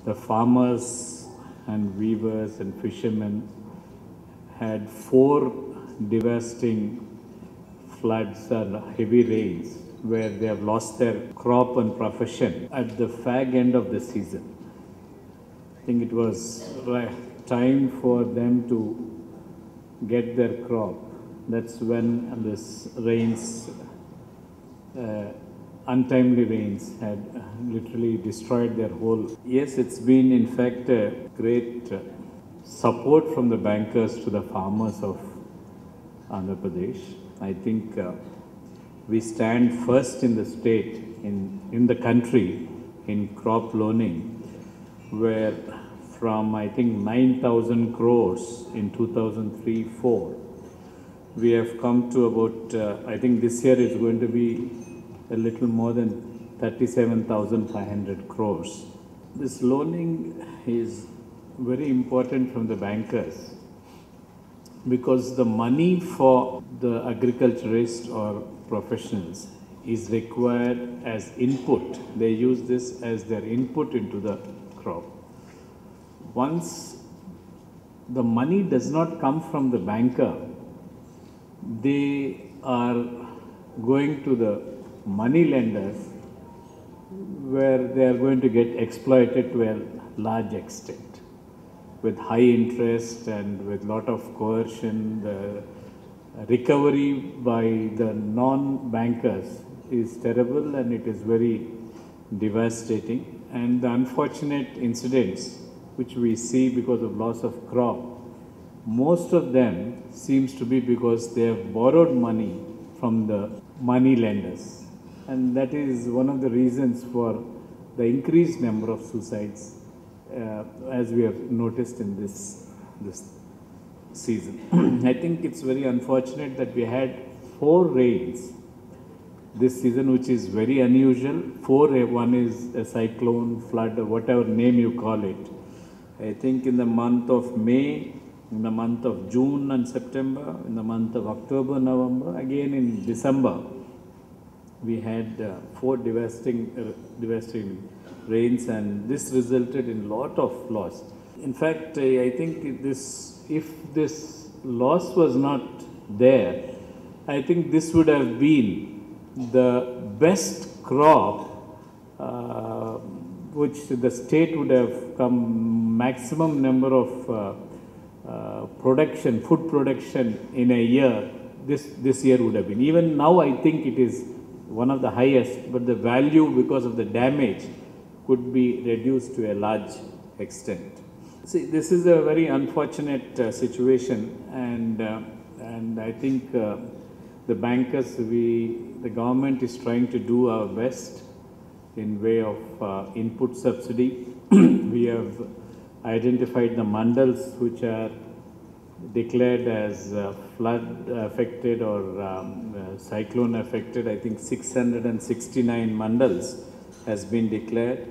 the farmers and weavers and fishermen had four devastating floods and heavy rains where they have lost their crop and profession at the fag end of the season. I think it was time for them to get their crop. That's when this rains, untimely rains, had literally destroyed their whole. Yes, it's been in fact a great support from the bankers to the farmers of Andhra Pradesh. I think we stand first in the state, in the country, in crop loaning, where from I think 9,000 crores in 2003-04, we have come to about, I think this year is going to be a little more than 37,500 crores. This loaning is very important from the bankers because the money for the agriculturists or professionals is required as input. They use this as their input into the crop. Once the money does not come from the banker, they are going to the money lenders where they are going to get exploited to a large extent with high interest and with lot of coercion. The recovery by the non-bankers is terrible and it is very devastating. And the unfortunate incidents which we see because of loss of crop, most of them seems to be because they have borrowed money from the money lenders. And that is one of the reasons for the increased number of suicides as we have noticed in this season. I think it's very unfortunate that we had 4 rains this season, which is very unusual. One is a cyclone, flood, or whatever name you call it. I think in the month of May, in the month of June and September, in the month of October, November, again in December, we had 4 devastating rains, and this resulted in lot of loss. In fact, I think if this loss was not there, I think this would have been the best crop which the state would have come maximum number of food production in a year, this year would have been. Even now I think it is one of the highest, but the value because of the damage could be reduced to a large extent. See, this is a very unfortunate situation, and I think the bankers, the government is trying to do our best in way of input subsidy. We have identified the mandals which are declared as flood affected or cyclone affected. I think 669 mandals has been declared.